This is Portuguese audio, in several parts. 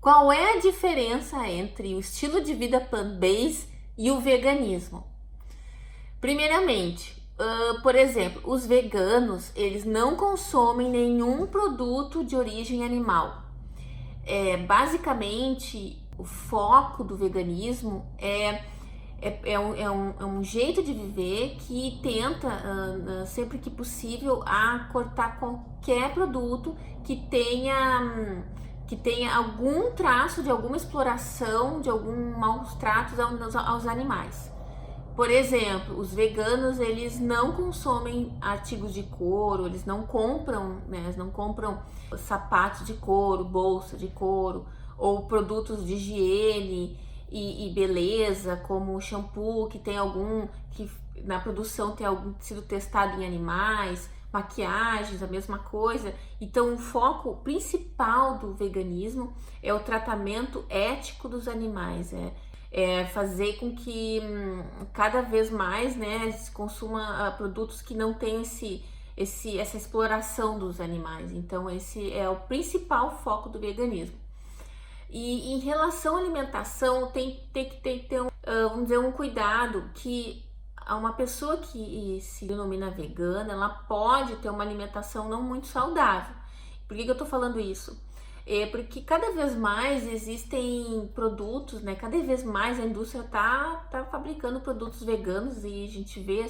Qual é a diferença entre o estilo de vida plant-based e o veganismo? Primeiramente, por exemplo, os veganos, eles não consomem nenhum produto de origem animal. Basicamente, o foco do veganismo é um jeito de viver que tenta, sempre que possível, a cortar qualquer produto que tenha algum traço de alguma exploração, de algum maus tratos aos animais. Por exemplo, os veganos, eles não consomem artigos de couro, eles não compram, né, eles não compram sapatos de couro, bolsa de couro ou produtos de higiene e beleza, como shampoo que na produção tem algum sido testado em animais, maquiagens, a mesma coisa. Então, o foco principal do veganismo é o tratamento ético dos animais, fazer com que cada vez mais, né, se consuma produtos que não tenham essa exploração dos animais. Então, esse é o principal foco do veganismo. E em relação à alimentação, tem que ter vamos dizer, um cuidado que uma pessoa que se denomina vegana, ela pode ter uma alimentação não muito saudável. Por que eu tô falando isso? Porque cada vez mais existem produtos, né? Cada vez mais a indústria tá fabricando produtos veganos e a gente vê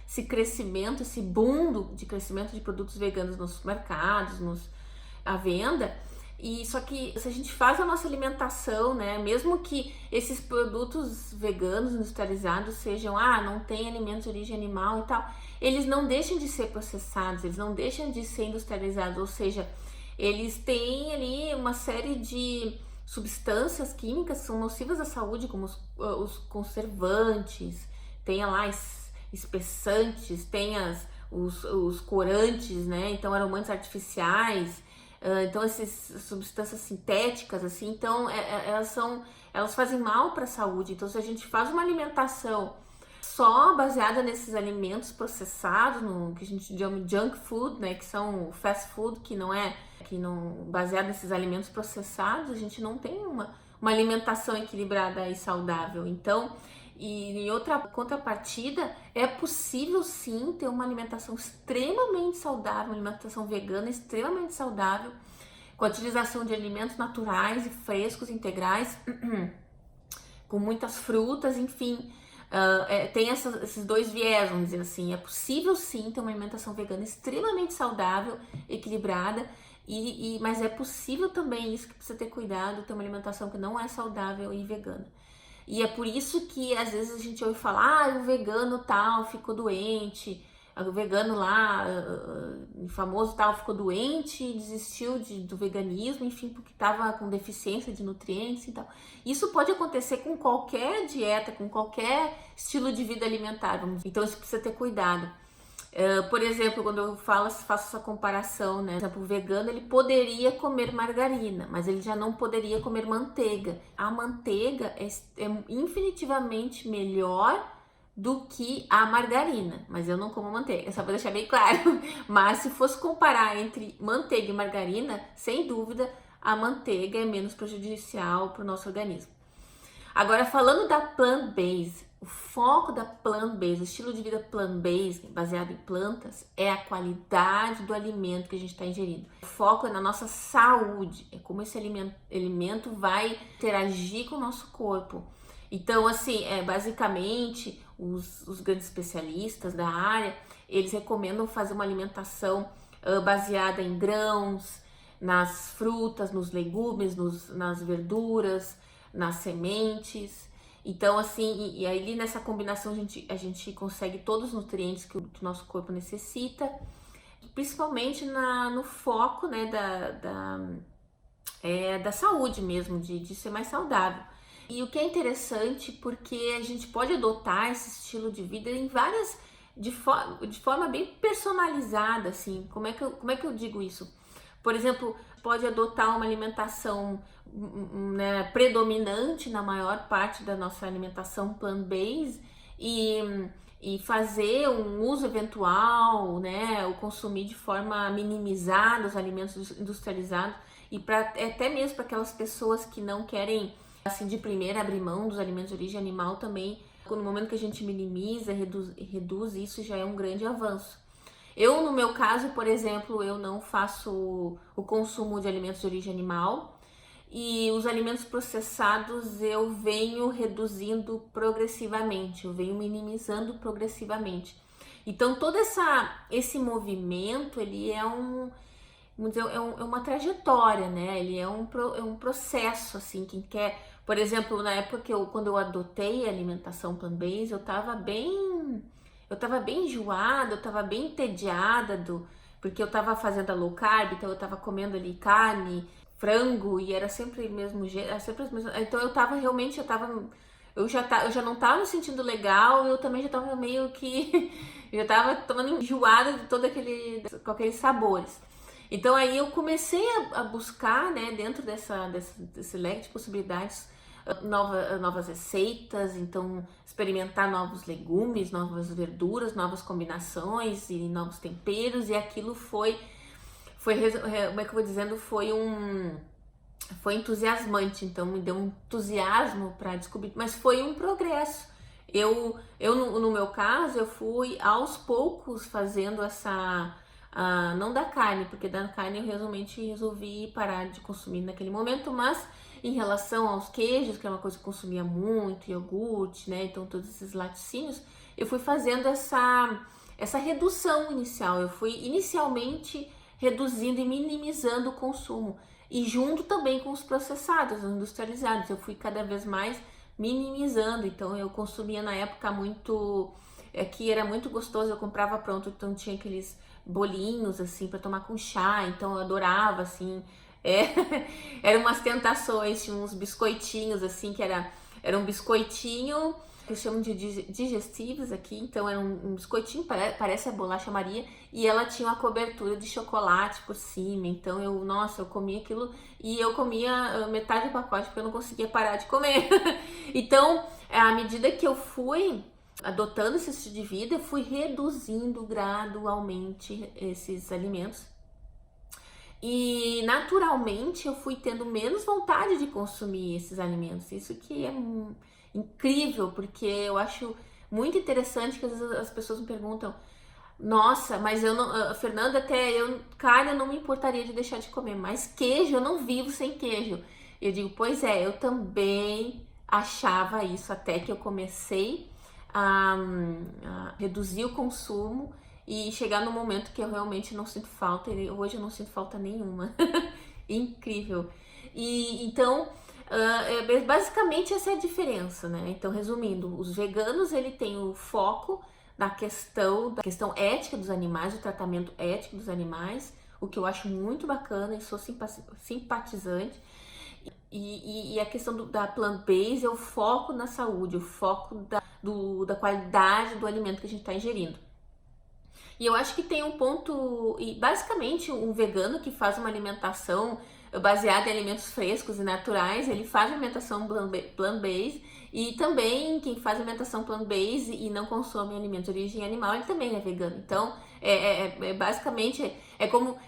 esse crescimento, esse boom de crescimento de produtos veganos nos supermercados, à venda. E só que se a gente faz a nossa alimentação, né, mesmo que esses produtos veganos industrializados sejam, não tem alimentos de origem animal e tal, eles não deixam de ser processados, eles não deixam de ser industrializados, ou seja, eles têm ali uma série de substâncias químicas que são nocivas à saúde, como os conservantes, tem lá espessantes, tem os corantes, né, então aromantes artificiais. Então essas substâncias sintéticas, assim, então elas fazem mal para a saúde. Então, se a gente faz uma alimentação só baseada nesses alimentos processados, no que a gente chama de junk food, né, que são fast food, que não baseado nesses alimentos processados, a gente não tem uma alimentação equilibrada e saudável. Então, e em outra contrapartida, é possível sim ter uma alimentação extremamente saudável, uma alimentação vegana extremamente saudável, com a utilização de alimentos naturais e frescos, integrais, com muitas frutas, enfim. Tem esses dois viés, vamos dizer assim. É possível sim ter uma alimentação vegana extremamente saudável, equilibrada, mas é possível também, isso que precisa ter cuidado, ter uma alimentação que não é saudável e vegana. E é por isso que às vezes a gente ouve falar, o vegano tal ficou doente, o vegano lá, famoso tal, ficou doente e desistiu do veganismo, enfim, porque estava com deficiência de nutrientes e tal. Isso pode acontecer com qualquer dieta, com qualquer estilo de vida alimentar, então isso precisa ter cuidado. Por exemplo, quando eu faço essa comparação, né? Por exemplo, o vegano ele poderia comer margarina, mas ele já não poderia comer manteiga. A manteiga é infinitivamente melhor do que a margarina, mas eu não como manteiga, só para deixar bem claro. Mas se fosse comparar entre manteiga e margarina, sem dúvida, a manteiga é menos prejudicial para o nosso organismo. Agora, falando da plant-based, o foco da plant-based, o estilo de vida plant-based, baseado em plantas, é a qualidade do alimento que a gente está ingerindo. O foco é na nossa saúde, é como esse alimento vai interagir com o nosso corpo. Então, assim, basicamente, os grandes especialistas da área, eles recomendam fazer uma alimentação baseada em grãos, nas frutas, nos legumes, nas verduras, nas sementes. Então, assim, e aí nessa combinação a gente consegue todos os nutrientes que o nosso corpo necessita, principalmente no foco, né, da saúde mesmo, de ser mais saudável. E o que é interessante, porque a gente pode adotar esse estilo de vida em de forma bem personalizada, assim. Como é que eu digo isso? Por exemplo, pode adotar uma alimentação, né, predominante na maior parte da nossa alimentação plant-based e fazer um uso eventual, né, ou consumir de forma minimizada os alimentos industrializados e para até mesmo para aquelas pessoas que não querem assim de primeira abrir mão dos alimentos de origem animal também, no momento que a gente minimiza, reduz isso já é um grande avanço. Eu, no meu caso, por exemplo, eu não faço o consumo de alimentos de origem animal e os alimentos processados eu venho reduzindo progressivamente, eu venho minimizando progressivamente. Então, todo esse movimento, ele é vamos dizer, é uma trajetória, né? Ele é um processo, assim, quem quer... Por exemplo, na época quando eu adotei a alimentação plant-based, eu tava bem enjoada, eu tava bem entediada porque eu tava fazendo a low carb, então eu tava comendo ali carne, frango, e era sempre o mesmo jeito, era sempre as mesmas... Então eu tava realmente, eu já não tava me sentindo legal, eu também já tava meio que... eu já tava tomando enjoada de com aqueles sabores. Então aí eu comecei a buscar, né, dentro desse leque de possibilidades, novas receitas, então experimentar novos legumes, novas verduras, novas combinações e novos temperos, e aquilo foi como é que eu vou dizendo, foi entusiasmante, então me deu um entusiasmo para descobrir, mas foi um progresso. No meu caso, eu fui aos poucos fazendo não da carne, porque da carne eu realmente resolvi parar de consumir naquele momento, mas em relação aos queijos, que é uma coisa que eu consumia muito, iogurte, né, então todos esses laticínios, eu fui fazendo essa redução inicial, eu fui inicialmente reduzindo e minimizando o consumo, e junto também com os processados, os industrializados, eu fui cada vez mais minimizando. Então eu consumia na época muito, que era muito gostoso, eu comprava pronto, então tinha aqueles bolinhos assim para tomar com chá, então eu adorava assim, eram umas tentações, tinha uns biscoitinhos assim, era um biscoitinho que chamam de digestivos aqui, então era um biscoitinho, parece a bolacha Maria, e ela tinha uma cobertura de chocolate por cima, então eu comia aquilo, e eu comia metade do pacote porque eu não conseguia parar de comer. Então, à medida que eu fui adotando esse estilo de vida, eu fui reduzindo gradualmente esses alimentos, e naturalmente eu fui tendo menos vontade de consumir esses alimentos. Isso que é incrível, porque eu acho muito interessante que às vezes as pessoas me perguntam: nossa, mas eu não, Fernanda, carne eu não me importaria de deixar de comer, mas queijo eu não vivo sem queijo. Eu digo, pois é, eu também achava isso até que eu comecei a reduzir o consumo e chegar no momento que eu realmente não sinto falta, e hoje eu não sinto falta nenhuma. Incrível. E então, basicamente essa é a diferença, né? Então, resumindo, os veganos, ele tem o foco da questão ética dos animais, o tratamento ético dos animais, o que eu acho muito bacana e sou simpatizante. E a questão da plant-based é o foco na saúde, o foco da qualidade do alimento que a gente está ingerindo. E eu acho que tem um ponto, e basicamente um vegano que faz uma alimentação baseada em alimentos frescos e naturais, ele faz alimentação plant-based, e também quem faz alimentação plant-based e não consome alimentos de origem animal, ele também é vegano. Então, basicamente, como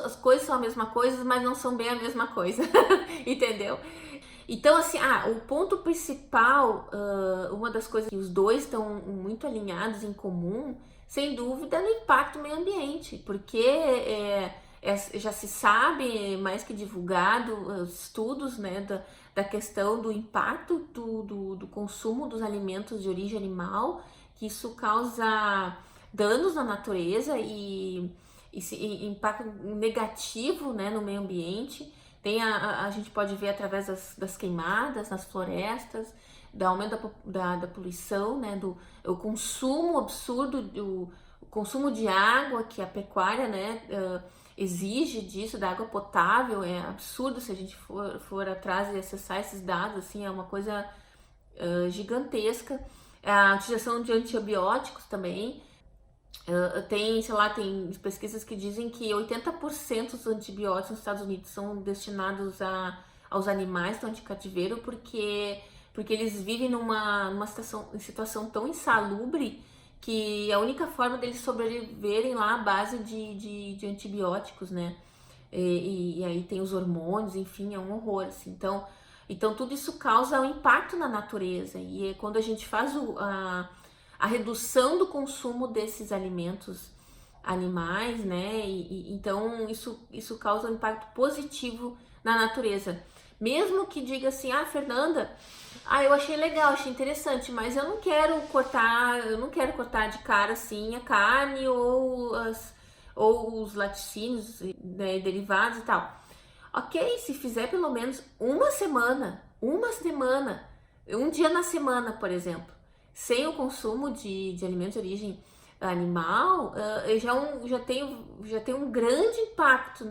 as coisas são a mesma coisa, mas não são bem a mesma coisa, entendeu? Então, assim, o ponto principal, uma das coisas que os dois estão muito alinhados em comum, sem dúvida, é no impacto no meio ambiente, porque já se sabe, mais que divulgado, estudos, né, da questão do impacto do consumo dos alimentos de origem animal, que isso causa danos na natureza e impacto negativo, né, no meio ambiente. A gente pode ver através das queimadas nas florestas, do aumento da poluição, né, o consumo absurdo, o consumo de água que a pecuária, né, exige disso, da água potável. É absurdo se a gente for atrás e acessar esses dados, assim, é uma coisa gigantesca. A utilização de antibióticos também. Tem pesquisas que dizem que 80% dos antibióticos nos Estados Unidos são destinados aos animais que estão de cativeiro, porque eles vivem numa situação tão insalubre que a única forma deles sobreviverem lá à base de antibióticos, né? e aí tem os hormônios, enfim, é um horror, assim. Então tudo isso causa um impacto na natureza, e quando a gente faz a redução do consumo desses alimentos animais, né, então isso causa um impacto positivo na natureza. Mesmo que diga assim, Fernanda, eu achei legal, achei interessante, mas eu não quero cortar de cara assim a carne ou os laticínios, né, derivados e tal. Ok, se fizer pelo menos uma semana, um dia na semana, por exemplo, sem o consumo de alimentos de origem animal, já tem um grande impacto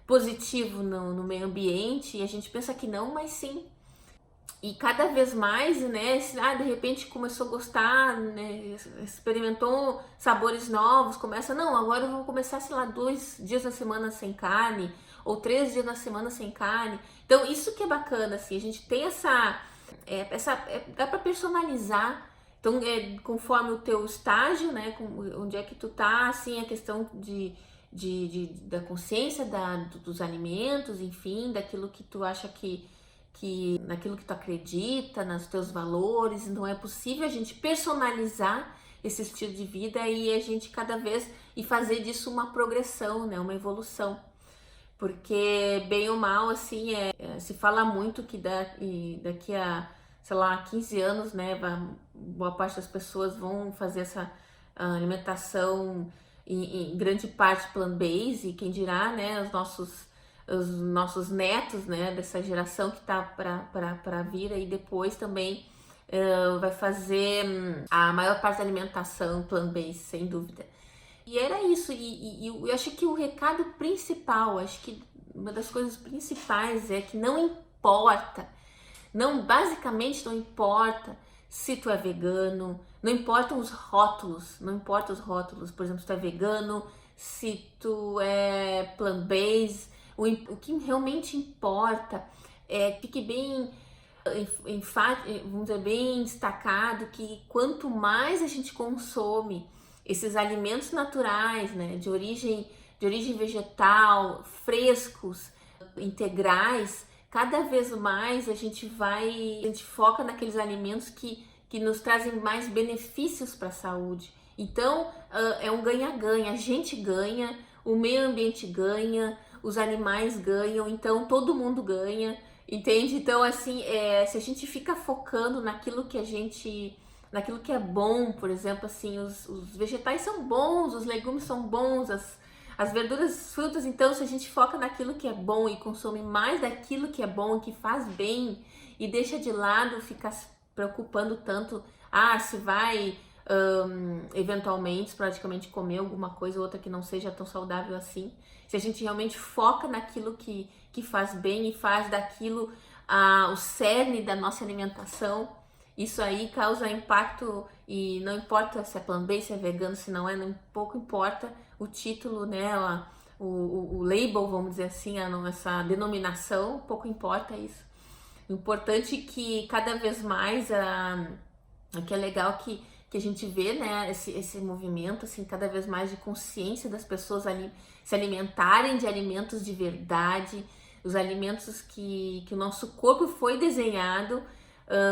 positivo no meio ambiente, e a gente pensa que não, mas sim. E cada vez mais, né, de repente começou a gostar, né, experimentou sabores novos, não, agora eu vou começar, sei lá, 2 dias na semana sem carne, ou 3 dias na semana sem carne. Então, isso que é bacana, assim, a gente tem dá para personalizar. Então, conforme o teu estágio, né, onde é que tu tá, assim, a questão da consciência dos alimentos, enfim, daquilo que tu acha que naquilo que tu acredita, nos teus valores. Então é possível a gente personalizar esse estilo de vida e a gente cada vez fazer disso uma progressão, né, uma evolução. Porque bem ou mal, assim, se fala muito que daqui a, sei lá, 15 anos, né, boa parte das pessoas vão fazer essa alimentação em grande parte plant-based, e quem dirá, né, os nossos netos, né, dessa geração que tá para vir aí depois também vai fazer a maior parte da alimentação plant-based, sem dúvida. E era isso, e eu acho que o recado principal, acho que uma das coisas principais é que não importa, basicamente não importa se tu é vegano, não importam os rótulos, por exemplo, se tu é vegano, se tu é plant-based, o que realmente importa é que fique bem vamos dizer, bem destacado que quanto mais a gente consome esses alimentos naturais, né, de origem vegetal, frescos, integrais, cada vez mais a gente foca naqueles alimentos que nos trazem mais benefícios para a saúde. Então, é um ganha-ganha, a gente ganha, o meio ambiente ganha, os animais ganham, então todo mundo ganha, entende? Então, assim, se a gente fica focando naquilo que é bom, por exemplo, assim, os vegetais são bons, os legumes são bons, as verduras, as frutas, então se a gente foca naquilo que é bom e consome mais daquilo que é bom e que faz bem, e deixa de lado ficar se preocupando tanto, se vai eventualmente, praticamente comer alguma coisa ou outra que não seja tão saudável assim, se a gente realmente foca naquilo que faz bem e faz daquilo o cerne da nossa alimentação, isso aí causa impacto, e não importa se é plant-based, se é vegano, se não é, pouco importa o título, né, o label, vamos dizer assim, essa denominação, pouco importa isso. O importante é que cada vez mais, que é legal que a gente vê, né, esse movimento, assim, cada vez mais de consciência das pessoas ali se alimentarem de alimentos de verdade, os alimentos que o nosso corpo foi desenhado,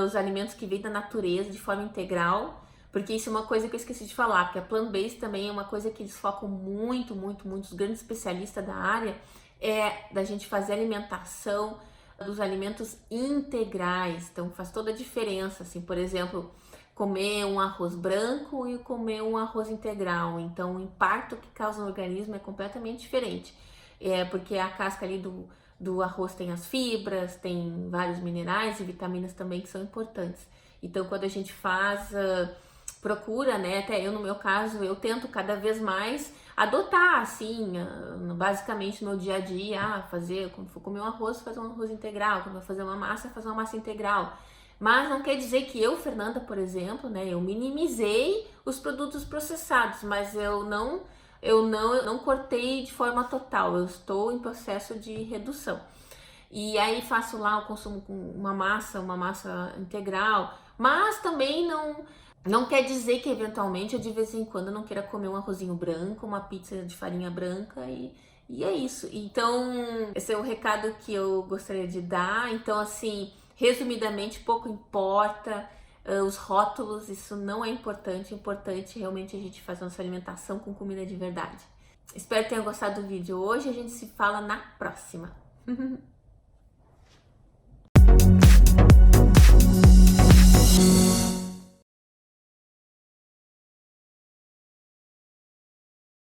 os alimentos que vêm da natureza de forma integral, porque isso é uma coisa que eu esqueci de falar, porque a plant-based também é uma coisa que eles focam muito, os grandes especialistas da área, da gente fazer alimentação dos alimentos integrais. Então faz toda a diferença, assim, por exemplo, comer um arroz branco e comer um arroz integral. Então o impacto que causa no organismo é completamente diferente, porque a casca ali do arroz tem as fibras, tem vários minerais e vitaminas também que são importantes. Então quando a gente procura, né, até eu no meu caso, eu tento cada vez mais adotar, assim, basicamente no dia a dia, quando for comer um arroz, fazer um arroz integral, quando for fazer uma massa, fazer uma massa integral. Mas não quer dizer que eu, Fernanda, por exemplo, né, eu minimizei os produtos processados, mas eu não cortei de forma total, eu estou em processo de redução. E aí faço lá o consumo com uma massa integral, mas também não quer dizer que eventualmente eu de vez em quando não queira comer um arrozinho branco, uma pizza de farinha branca E é isso. Então, esse é o recado que eu gostaria de dar. Então, assim, resumidamente, pouco importa os rótulos, isso não é importante. O importante realmente a gente fazer nossa alimentação com comida de verdade. Espero que tenham gostado do vídeo hoje. A gente se fala na próxima.